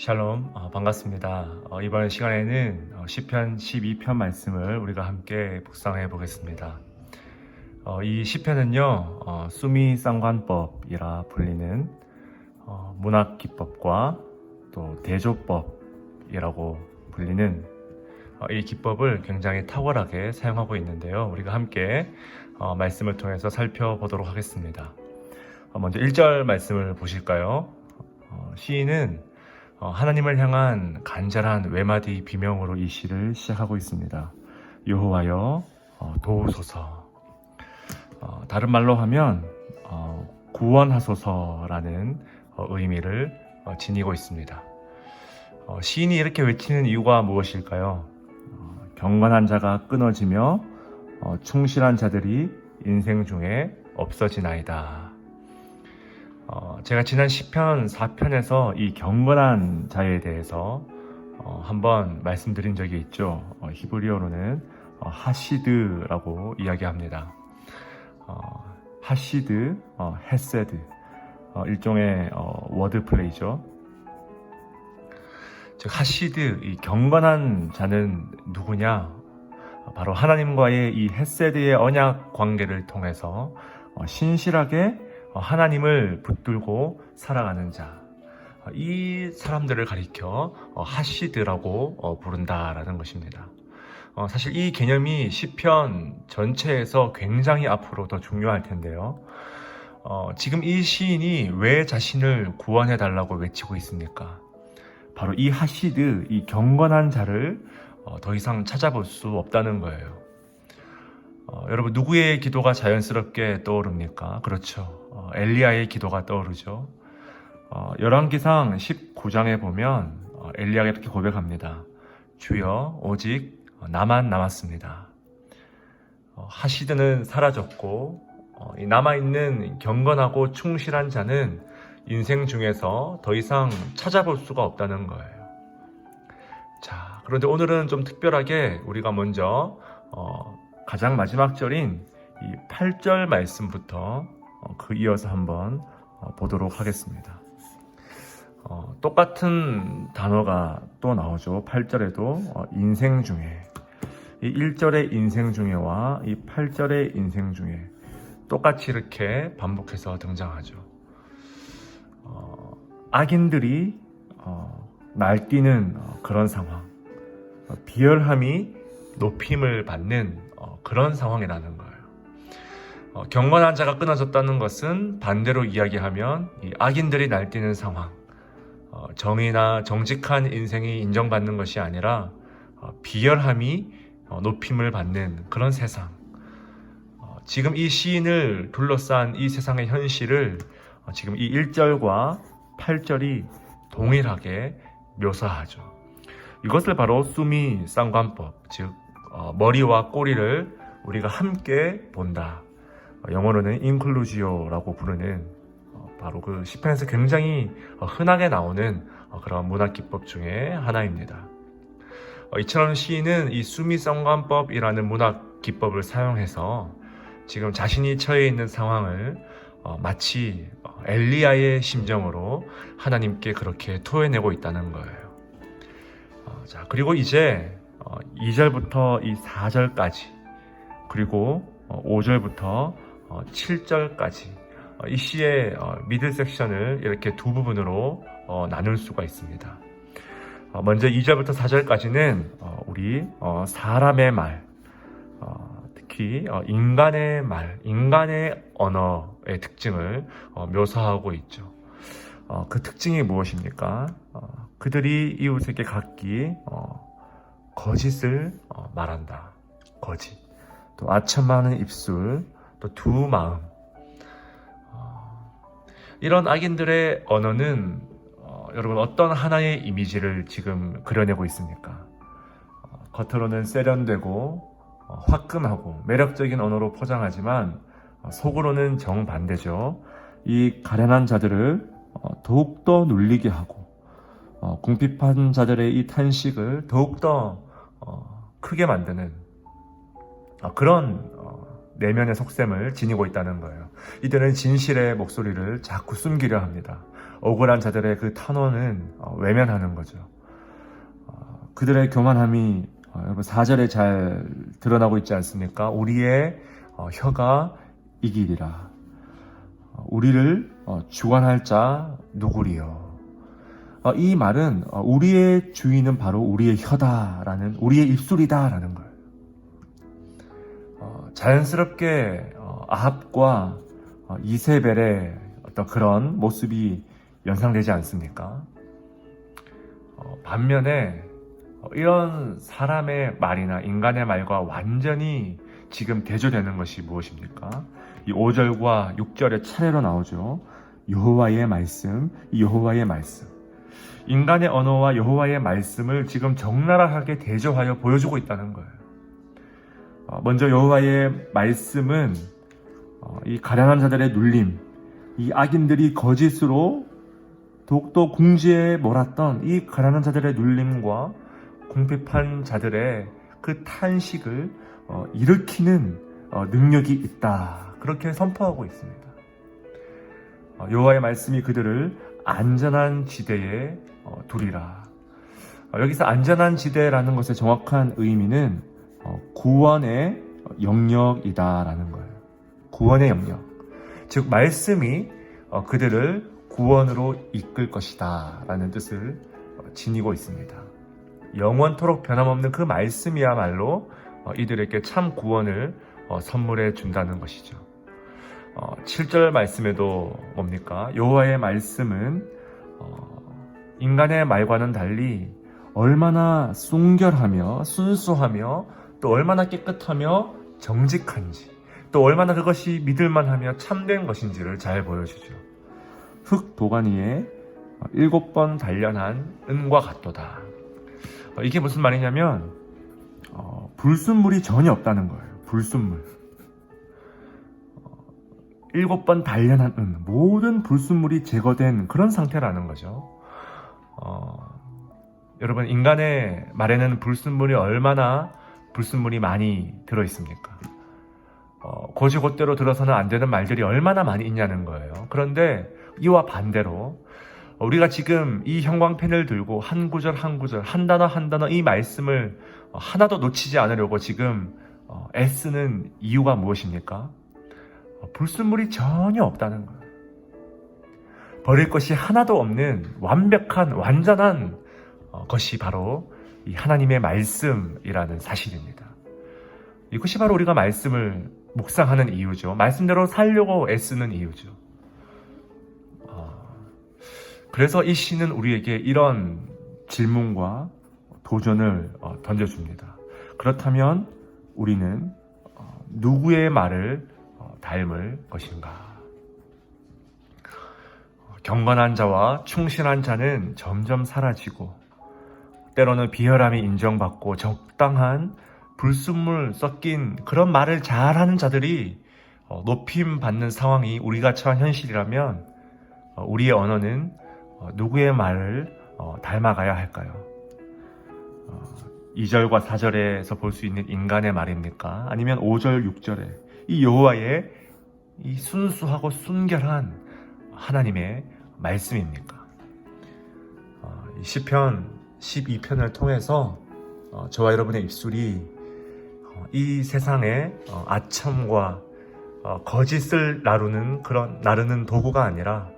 샬롬, 반갑습니다. 이번 시간에는 시편 12편 말씀을 우리가 함께 묵상해 보겠습니다. 이 시편은요, 수미 쌍관법이라 불리는 문학 기법과 또 대조법이라고 불리는 이 기법을 굉장히 탁월하게 사용하고 있는데요. 우리가 함께 말씀을 통해서 살펴보도록 하겠습니다. 먼저 1절 말씀을 보실까요? 시인은 하나님을 향한 간절한 외마디 비명으로 이 시를 시작하고 있습니다. 여호와여 도우소서. 다른 말로 하면 구원하소서라는 의미를 지니고 있습니다. 시인이 이렇게 외치는 이유가 무엇일까요? 경건한 자가 끊어지며 충실한 자들이 인생 중에 없어지나이다. 제가 지난 시편 4편에서 이 경건한 자에 대해서 한번 말씀드린 적이 있죠. 히브리어로는 하시드라고 이야기합니다. 하시드, 헤세드, 일종의 워드플레이죠. 즉 하시드, 이 경건한 자는 누구냐? 바로 하나님과의 이 헤세드의 언약 관계를 통해서 신실하게 하나님을 붙들고 살아가는 자, 이 사람들을 가리켜 하시드라고 부른다라는 것입니다. 사실 이 개념이 시편 전체에서 굉장히 앞으로 더 중요할 텐데요. 지금 이 시인이 왜 자신을 구원해 달라고 외치고 있습니까? 바로 이 하시드, 이 경건한 자를 더 이상 찾아볼 수 없다는 거예요. 여러분, 누구의 기도가 자연스럽게 떠오릅니까? 그렇죠. 엘리야의 기도가 떠오르죠. 열왕기상 19장에 보면 엘리야가 이렇게 고백합니다. 주여, 오직 나만 남았습니다. 하시드는 사라졌고 남아있는 경건하고 충실한 자는 인생 중에서 더 이상 찾아볼 수가 없다는 거예요. 자, 그런데 오늘은 좀 특별하게 우리가 먼저 가장 마지막 절인 이 8절 말씀부터 이어서 한번 보도록 하겠습니다. 똑같은 단어가 또 나오죠. 8절에도 인생 중에, 이 1절의 인생 중에와 이 8절의 인생 중에 똑같이 이렇게 반복해서 등장하죠. 악인들이 날뛰는 그런 상황, 비열함이 높임을 받는 그런 상황이라는 거예요. 경건한 자가 끊어졌다는 것은 반대로 이야기하면 이 악인들이 날뛰는 상황, 정의나 정직한 인생이 인정받는 것이 아니라 비열함이 높임을 받는 그런 세상. 지금 이 시인을 둘러싼 이 세상의 현실을 지금 이 1절과 8절이 동일하게 묘사하죠. 이것을 바로 수미 쌍관법, 즉 머리와 꼬리를 우리가 함께 본다. 영어로는 인클루지오라고 부르는 바로 그 시편에서 굉장히 흔하게 나오는 그런 문학 기법 중에 하나입니다. 이처럼 시인은 이 수미 쌍관법이라는 문학 기법을 사용해서 지금 자신이 처해 있는 상황을 마치 엘리야의 심정으로 하나님께 그렇게 토해내고 있다는 거예요. 자, 그리고 이제 2절부터 이 4절까지, 그리고 5절부터 7절까지 이 시의 미들 섹션을 이렇게 두 부분으로 나눌 수가 있습니다. 먼저 2절부터 4절까지는 우리 사람의 말, 특히 인간의 말, 인간의 언어의 특징을 묘사하고 있죠. 그 특징이 무엇입니까? 그들이 이웃에게 각기 거짓을 말한다. 거짓. 또 아첨하는 입술, 또 두 마음. 이런 악인들의 언어는 여러분 어떤 하나의 이미지를 지금 그려내고 있습니까? 겉으로는 세련되고 화끈하고 매력적인 언어로 포장하지만 속으로는 정반대죠. 이 가련한 자들을 더욱더 눌리게 하고 궁핍한 자들의 이 탄식을 더욱더 크게 만드는 그런 내면의 속셈을 지니고 있다는 거예요. 이들은 진실의 목소리를 자꾸 숨기려 합니다. 억울한 자들의 그 탄원은 외면하는 거죠. 그들의 교만함이 여러분 4절에 잘 드러나고 있지 않습니까? 우리의 혀가 이기리라. 우리를 주관할 자 누구리요? 이 말은 우리의 주인은 바로 우리의 혀다라는, 우리의 입술이다라는 거예요. 자연스럽게 아합과 이세벨의 어떤 그런 모습이 연상되지 않습니까? 반면에 이런 사람의 말이나 인간의 말과 완전히 지금 대조되는 것이 무엇입니까? 이 5절과 6절에 차례로 나오죠. 여호와의 말씀, 여호와의 말씀. 인간의 언어와 여호와의 말씀을 지금 적나라하게 대조하여 보여주고 있다는 거예요. 먼저 여호와의 말씀은 이 가련한 자들의 눌림, 이 악인들이 거짓으로 더욱더 궁지에 몰았던 이 가련한 자들의 눌림과 궁핍한 자들의 그 탄식을 일으키는 능력이 있다. 그렇게 선포하고 있습니다. 여호와의 말씀이 그들을 안전한 지대에 두리라. 여기서 안전한 지대라는 것의 정확한 의미는 구원의 영역이다라는 거예요. 구원의 영역. 즉 말씀이 그들을 구원으로 이끌 것이다 라는 뜻을 지니고 있습니다. 영원토록 변함없는 그 말씀이야말로 이들에게 참 구원을 선물해 준다는 것이죠. 7절 말씀에도 뭡니까? 여호와의 말씀은 인간의 말과는 달리 얼마나 순결하며 순수하며 또 얼마나 깨끗하며 정직한지, 또 얼마나 그것이 믿을만하며 참된 것인지를 잘 보여주죠. 흙 도가니에 7번 단련한 은과 같도다. 이게 무슨 말이냐면 불순물이 전혀 없다는 거예요. 불순물. 7번 단련한 은, 모든 불순물이 제거된 그런 상태라는 거죠. 여러분, 인간의 말에는 얼마나 불순물이 많이 들어있습니까? 곧이곧대로 들어서는 안 되는 말들이 얼마나 많이 있냐는 거예요. 그런데 이와 반대로 우리가 지금 이 형광펜을 들고 한 구절 한 구절, 한 단어 한 단어 이 말씀을 하나도 놓치지 않으려고 지금 애쓰는 이유가 무엇입니까? 불순물이 전혀 없다는 거예요. 버릴 것이 하나도 없는 완벽한, 완전한 것이 바로 이 하나님의 말씀이라는 사실입니다. 이것이 바로 우리가 말씀을 묵상하는 이유죠. 말씀대로 살려고 애쓰는 이유죠. 그래서 이 시는 우리에게 이런 질문과 도전을 던져줍니다. 그렇다면 우리는 누구의 말을 닮을 것인가? 경건한 자와 충실한 자는 점점 사라지고 때로는 비열함이 인정받고 적당한 불순물 섞인 그런 말을 잘하는 자들이 높임받는 상황이 우리가 처한 현실이라면 우리의 언어는 누구의 말을 닮아가야 할까요? 2절과 4절에서 볼 수 있는 인간의 말입니까? 아니면 5절, 6절에 이 여호와의 이 순수하고 순결한 하나님의 말씀입니까? 시편 12편을 통해서 저와 여러분의 입술이 이 세상의 아첨과 거짓을 나르는 도구가 아니라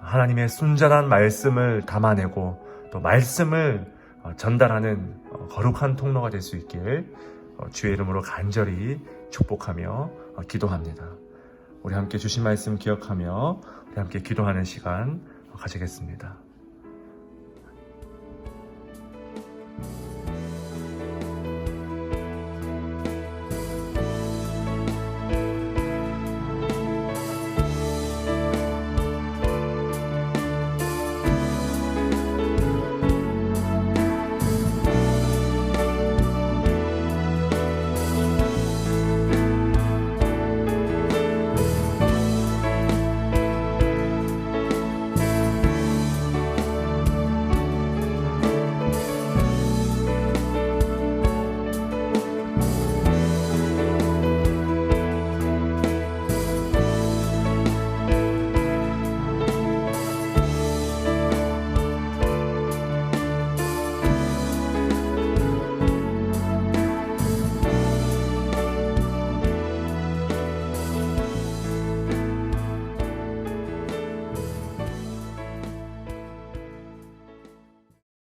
하나님의 순전한 말씀을 담아내고 또 말씀을 전달하는 거룩한 통로가 될 수 있길 주의 이름으로 간절히 축복하며 기도합니다. 우리 함께 주신 말씀 기억하며 우리 함께 기도하는 시간 가지겠습니다.